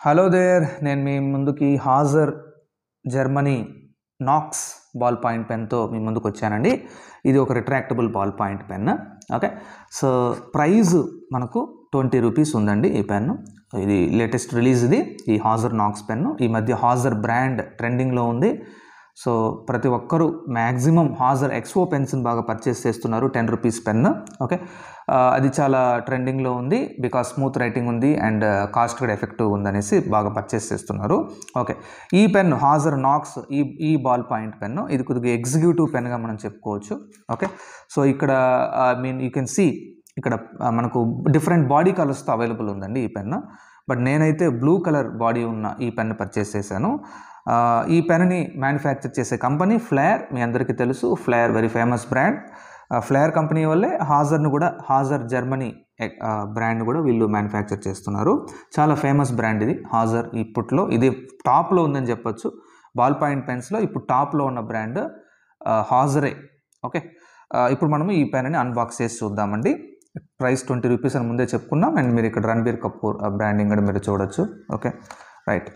Hello there, నేను మీ ముందుకి Hauser Germany Knox ball point పెన్తో మీ ముందుకు వచ్చానండి. ఇది ఒక retractable ball point pen. Okay, so price మనకు 20 రూపీస్ ఉందండి. ఈ పెన్ను ఇది లేటెస్ట్ రిలీజ్. ఇది ఈ హాజర్ నాక్స్ పెన్ను ఈ మధ్య హాజర్ బ్రాండ్ ట్రెండింగ్లో ఉంది. సో ప్రతి ఒక్కరూ మ్యాక్సిమం హాజర్ ఎక్స్పో పెన్స్ని బాగా పర్చేస్ చేస్తున్నారు. 10 రూపీస్ పెన్. ఓకే, అది చాలా ట్రెండింగ్లో ఉంది. బికాస్ స్మూత్ రైటింగ్ ఉంది అండ్ కాస్ట్ కూడా ఎఫెక్టివ్ ఉందనేసి బాగా పర్చేస్ చేస్తున్నారు. ఓకే, ఈ పెన్ హాజర్ నాక్స్ ఈ బాల్ పాయింట్ పెన్ను ఇది కొద్దిగా ఎగ్జిక్యూటివ్ పెన్గా మనం చెప్పుకోవచ్చు. ఓకే, సో ఇక్కడ యూ కెన్ సీ ఇక్కడ మనకు డిఫరెంట్ బాడీ కలర్స్తో అవైలబుల్ ఉందండి ఈ పెన్. బట్ నేనైతే బ్లూ కలర్ బాడీ ఉన్న ఈ పెన్ పర్చేస్ చేశాను. ఈ పెన్ని మ్యానుఫ్యాక్చర్ చేసే కంపెనీ ఫ్లేర్. మీ అందరికీ తెలుసు, Flair very famous brand. Flair company వల్లే హాజర్ను కూడా హాజర్ జర్మనీ బ్రాండ్ కూడా వీళ్ళు మ్యానుఫ్యాక్చర్ చేస్తున్నారు. చాలా ఫేమస్ బ్రాండ్ ఇది హాజర్. ఇప్పట్లో ఇది టాప్లో ఉందని చెప్పొచ్చు. బాల్ పాయింట్ పెన్స్లో ఇప్పుడు టాప్లో ఉన్న బ్రాండ్ హాజరే. ఓకే, ఇప్పుడు మనము ఈ పెన్ని అన్బాక్స్ చేసి చూద్దామండి. ప్రైస్ 20 రూపీస్ అని ముందే చెప్పుకున్నాం. అండ్ మీరు ఇక్కడ రణబీర్ కపూర్ బ్రాండింగ్ కూడా మీరు చూడొచ్చు. Okay, right.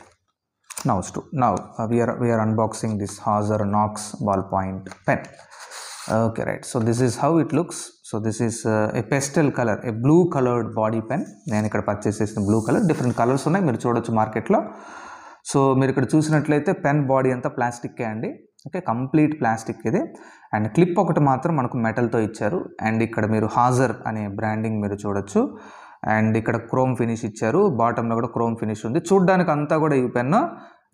Now we are unboxing this Hazer Knox ballpoint pen. Okay, right. So this is how it looks. So this is a pastel color, a blue colored body pen. నేను ఇక్కడ purchase చేసిన blue colour. Different colours ఉన్నాయి, మీరు చూడొచ్చు మార్కెట్లో. So మీరు ఇక్కడ చూసినట్లయితే పెన్ బాడీ అంతా ప్లాస్టిక్కే అండి. ఓకే, కంప్లీట్ ప్లాస్టిక్ ఇది. అండ్ క్లిప్ ఒకటి మాత్రం మనకు మెటల్తో ఇచ్చారు. అండ్ ఇక్కడ మీరు హాజర్ అనే బ్రాండింగ్ మీరు చూడొచ్చు. అండ్ ఇక్కడ క్రోమ్ ఫినిష్ ఇచ్చారు. బాటంలో కూడా క్రోమ్ ఫినిష్ ఉంది. చూడ్డానికి అంతా కూడా ఈ పెన్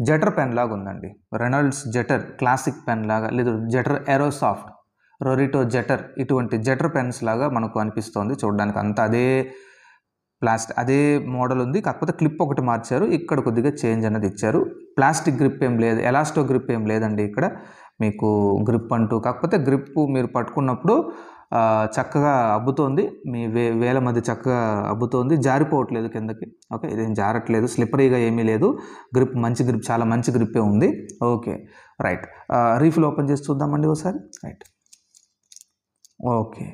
జెటర్ పెన్ లాగా ఉందండి. రెనాల్డ్స్ జెటర్ క్లాసిక్ పెన్ లాగా, లేదు జెటర్ ఏరోసాఫ్ట్, రొరిటో జెటర్, ఇటువంటి జెటర్ పెన్స్ లాగా మనకు అనిపిస్తుంది చూడడానికి. అంతా అదే మోడల్ ఉంది. కాకపోతే క్లిప్ ఒకటి మార్చారు. ఇక్కడ కొద్దిగా చేంజ్ అనేది ఇచ్చారు. ప్లాస్టిక్ గ్రిప్ ఏం లేదు, ఎలాస్టో గ్రిప్ ఏం లేదండి ఇక్కడ మీకు గ్రిప్ అంటూ. కాకపోతే గ్రిప్ మీరు పట్టుకున్నప్పుడు చక్కగా అబ్బుతోంది. మీ వేల మధ్య చక్కగా అబ్బుతోంది, జారిపోవట్లేదు కిందకి. ఓకే, ఇదేం జారట్లేదు, స్లిప్పరీగా ఏమీ లేదు. గ్రిప్ మంచి గ్రిప్, చాలా మంచి గ్రిప్పే ఉంది. Okay, right. రీఫిల్ ఓపెన్ చేసి చూద్దామండి ఒకసారి. Right. Okay,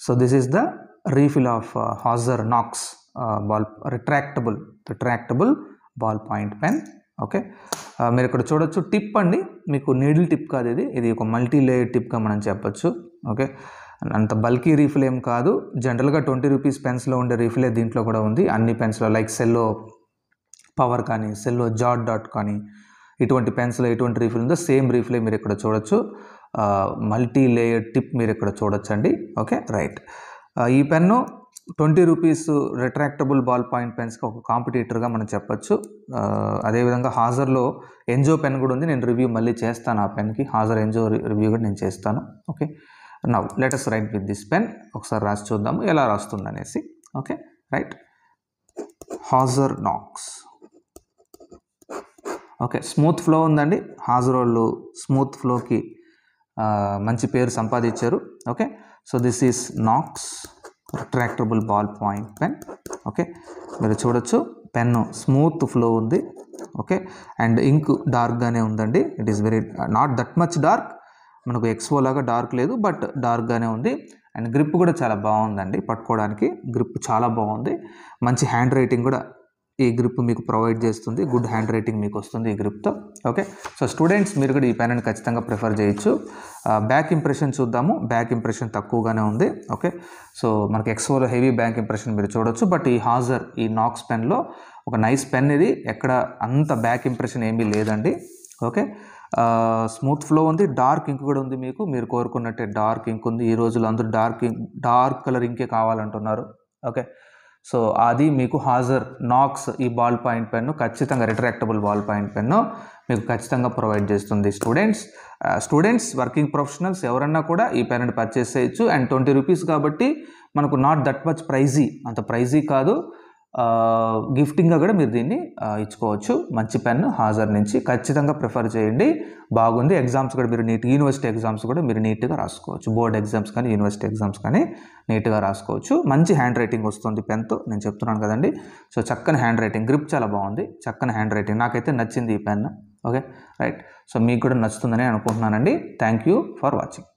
so this is the refill of Hauser Knox retractable ball point pen. Okay, మీరు ఇక్కడ చూడొచ్చు. టిప్ అండి, మీకు నీడిల్ టిప్ కాదు ఇది ఒక మల్టీ లేయర్ టిప్గా మనం చెప్పచ్చు. ఓకే, అంత బల్కీ రీఫిల్ ఏం కాదు. జనరల్గా 20 రూపీస్ పెన్స్లో ఉండే రీఫిలే దీంట్లో కూడా ఉంది. అన్ని పెన్స్లో లైక్ సెల్లో పవర్ కానీ, సెల్లో జాట్ డాట్ కానీ, ఇటువంటి పెన్స్లో ఎటువంటి రీఫిల్ ఉందో సేమ్ రీఫిలే మీరు ఇక్కడ చూడొచ్చు. మల్టీ లేయర్ టిప్ మీరు ఇక్కడ చూడొచ్చు అండి. Okay, right. ఈ pen 20 rupees retractable ball point పెన్స్కి ఒక కాంపిటీటర్గా మనం చెప్పచ్చు. అదేవిధంగా హాజర్లో ఎంజో పెన్ కూడా ఉంది. నేను రివ్యూ మళ్ళీ చేస్తాను ఆ పెన్కి. హాజర్ ఎంజో రివ్యూ కూడా నేను చేస్తాను. Okay, now let us write with this pen. ఒకసారి రాసి చూద్దాము ఎలా రాస్తుంది అనేసి. Okay, right. Hauser Knox. Okay, smooth flow ఉందండి. హాజర్ వాళ్ళు స్మూత్ ఫ్లోకి మంచి పేరు సంపాదించారు. Okay, so this is Knox retractable ball point pen. Okay, మీరు చూడొచ్చు పెన్ను స్మూత్ ఫ్లో ఉంది. ఓకే, అండ్ ఇంక్ డార్క్గానే ఉందండి. It is very not that much dark. మనకు ఎక్స్పో లాగా డార్క్ లేదు, బట్ డార్క్గానే ఉంది. అండ్ గ్రిప్ కూడా చాలా బాగుందండి. పట్టుకోవడానికి గ్రిప్ చాలా బాగుంది. మంచి హ్యాండ్ రైటింగ్ కూడా ఈ గ్రిప్ మీకు ప్రొవైడ్ చేస్తుంది. గుడ్ హ్యాండ్ రైటింగ్ మీకు వస్తుంది ఈ గ్రిప్తో. ఓకే, సో స్టూడెంట్స్ మీరు కూడా ఈ పెన్ని ఖచ్చితంగా ప్రిఫర్ చేయొచ్చు. బ్యాక్ ఇంప్రెషన్ చూద్దాము. బ్యాక్ ఇంప్రెషన్ తక్కువగానే ఉంది. ఓకే, సో మనకి ఎక్స్పోలో హెవీ బ్యాక్ ఇంప్రెషన్ మీరు చూడొచ్చు. బట్ ఈ హాజర్ ఈ నాక్స్ పెన్లో ఒక నైస్ పెన్ ఇది. ఎక్కడ అంత బ్యాక్ ఇంప్రెషన్ ఏమీ లేదండి. ఓకే, స్మూత్ ఫ్లో ఉంది. డార్క్ ఇంక్ కూడా ఉంది. మీరు కోరుకున్నట్టే డార్క్ ఇంక్ ఉంది. ఈ రోజుల్లో అందరూ డార్క్ కలర్ ఇంకే కావాలంటున్నారు. ఓకే, సో అది మీకు హాజర్ నాక్స్ ఈ బాల్ పాయింట్ పెన్ను ఖచ్చితంగా రిట్రాక్టబుల్ బాల్ పాయింట్ పెన్ను మీకు ఖచ్చితంగా ప్రొవైడ్ చేస్తుంది. స్టూడెంట్స్ వర్కింగ్ ప్రొఫెషనల్స్ ఎవరన్నా కూడా ఈ పెన్ని పర్చేస్ చేయొచ్చు. అండ్ 20 రూపీస్ కాబట్టి మనకు నాట్ దట్ మచ్ ప్రైజీ, అంత ప్రైజీ కాదు. గిఫ్టింగ్గా కూడా మీరు దీన్ని ఇచ్చుకోవచ్చు. మంచి పెన్ హాజర్ నుంచి ఖచ్చితంగా ప్రిఫర్ చేయండి. బాగుంది. ఎగ్జామ్స్ కూడా మీరు యూనివర్సిటీ ఎగ్జామ్స్ కూడా మీరు నీట్గా రాసుకోవచ్చు. బోర్డ్ ఎగ్జామ్స్ కానీ యూనివర్సిటీ ఎగ్జామ్స్ కానీ నీట్గా రాసుకోవచ్చు. మంచి హ్యాండ్ రైటింగ్ వస్తుంది పెన్తో, నేను చెప్తున్నాను కదండి. సో చక్కని హ్యాండ్ రైటింగ్, గ్రిప్ చాలా బాగుంది. చక్కని హ్యాండ్ రైటింగ్, నాకైతే నచ్చింది ఈ పెన్. Okay, right. సో మీకు కూడా నచ్చుతుందని అనుకుంటున్నానండి. Thank you for watching.